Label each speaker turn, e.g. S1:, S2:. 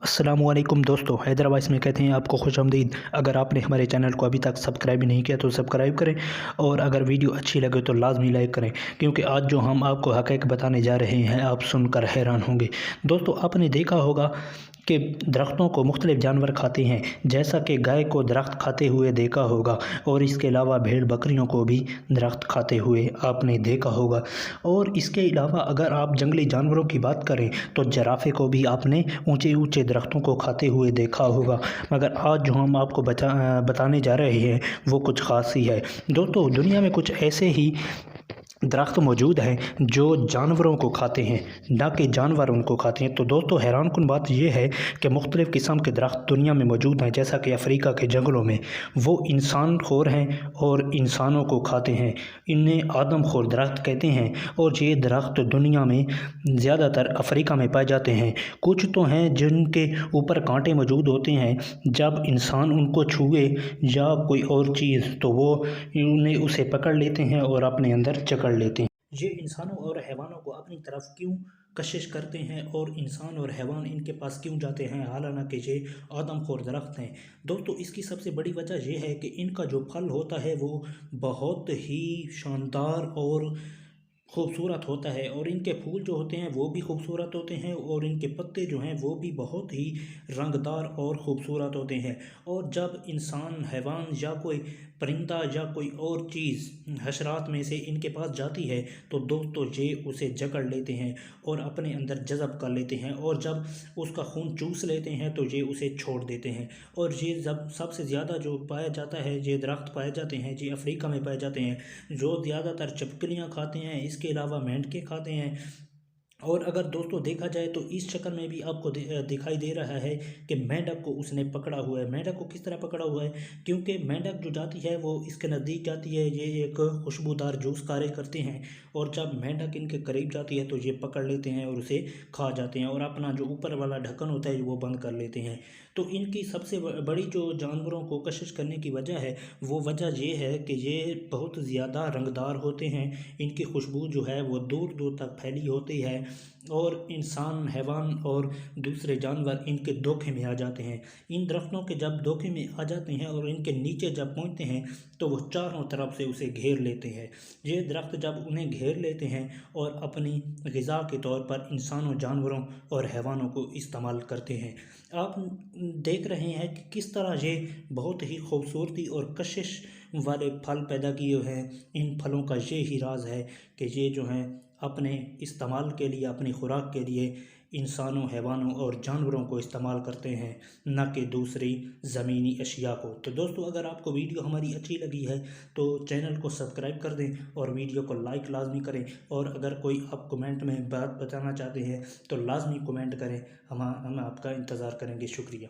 S1: अस्सलामुअलैकुम दोस्तों, हैदराबाद में कहते हैं आपको खुशामदीद। अगर आपने हमारे चैनल को अभी तक सब्सक्राइब नहीं किया तो सब्सक्राइब करें और अगर वीडियो अच्छी लगे तो लाजमी लाइक करें, क्योंकि आज जो हम आपको हक़ीक़त बताने जा रहे हैं आप सुनकर हैरान होंगे। दोस्तों, आपने देखा होगा कि दरख्तों को मुख्तलिफ़ जानवर खाते हैं, जैसा कि गाय को दरख्त खाते हुए देखा होगा और इसके अलावा भेड़ बकरियों को भी दरख्त खाते हुए आपने देखा होगा। और इसके अलावा अगर आप जंगली जानवरों की बात करें तो जिराफ़े को भी आपने ऊंचे ऊंचे दरख्तों को खाते हुए देखा होगा। मगर आज जो हम आपको बताने जा रहे हैं वो कुछ ख़ास ही है। दोस्तों, दुनिया में कुछ ऐसे ही दरख्त मौजूद हैं जो जानवरों को खाते हैं, ना कि जानवर उनको खाते हैं। तो दोस्तों, हैरानकुन बात यह है कि मुख्तलिफ़ किस्म के दरख्त दुनिया में मौजूद हैं, जैसा कि अफ्रीका के जंगलों में वो इंसान खोर हैं और इंसानों को खाते हैं। इन्हें आदम खोर दरख्त कहते हैं और ये दरख्त दुनिया में ज़्यादातर अफ्रीका में पाए जाते हैं। कुछ तो हैं जिनके ऊपर कांटे मौजूद होते हैं, जब इंसान उनको छुए या कोई और चीज़ तो वो उन्हें उसे पकड़ लेते हैं और अपने अंदर जकड़ लेते हैं। ये इंसानों और हैवानों को अपनी तरफ क्यों कशिश करते हैं और इंसान और हैवान इनके पास क्यों जाते हैं, हालांकि ये आदमखोर दरख्त हैं। दोस्तों, इसकी सबसे बड़ी वजह यह है कि इनका जो फल होता है वो बहुत ही शानदार और खूबसूरत होता है और इनके फूल जो होते हैं वो भी खूबसूरत होते हैं और इनके पत्ते जो हैं वो भी बहुत ही रंगदार और ख़ूबसूरत होते हैं। और जब इंसान, हैवान या कोई परिंदा या कोई और चीज़ हशरात में से इनके पास जाती है तो दोस्तों ये उसे जकड़ लेते हैं और अपने अंदर जज़ब कर लेते हैं, और जब उसका खून चूस लेते हैं तो ये उसे छोड़ देते हैं। और ये जब सबसे ज़्यादा जो पाया जाता है, ये दरख्त पाए जाते हैं, ये अफ्रीका में पाए जाते हैं, जो ज़्यादातर छिपकलियाँ खाते हैं, इसके अलावा मेंढके खाते हैं। और अगर दोस्तों देखा जाए तो इस शक्ल में भी आपको दिखाई दे रहा है कि मेंढक को उसने पकड़ा हुआ है। मेंढक को किस तरह पकड़ा हुआ है, क्योंकि मेंढक जो जाती है वो इसके नज़दीक जाती है, ये एक खुशबूदार जूस कार्य करते हैं और जब मेंढक इनके करीब जाती है तो ये पकड़ लेते हैं और उसे खा जाते हैं और अपना जो ऊपर वाला ढक्कन होता है वो बंद कर लेते हैं। तो इनकी सबसे बड़ी जो जानवरों को कशिश करने की वजह है वो वजह ये है कि ये बहुत ज़्यादा रंगदार होते हैं, इनकी खुशबू जो है वो दूर दूर तक फैली होती है और इंसान, हैवान और दूसरे जानवर इनके धोखे में आ जाते हैं। इन दरख्तों के जब धोखे में आ जाते हैं और इनके नीचे जब पहुंचते हैं तो वो चारों तरफ से उसे घेर लेते हैं। ये दरख्त जब उन्हें घेर लेते हैं और अपनी ग़िज़ा के तौर पर इंसानों, जानवरों और हैवानों को इस्तेमाल करते हैं। आप देख रहे हैं कि किस तरह ये बहुत ही खूबसूरती और कशिश वाले फल पैदा किए हैं। इन फलों का ये ही राज है कि ये जो हैं अपने इस्तेमाल के लिए, अपनी खुराक के लिए इंसानों, हैवानों और जानवरों को इस्तेमाल करते हैं, न कि दूसरी ज़मीनी अशिया को। तो दोस्तों, अगर आपको वीडियो हमारी अच्छी लगी है तो चैनल को सब्सक्राइब कर दें और वीडियो को लाइक लाजमी करें। और अगर कोई आप कमेंट में बात बताना चाहते हैं तो लाजमी कमेंट करें, हम आपका इंतज़ार करेंगे। शुक्रिया।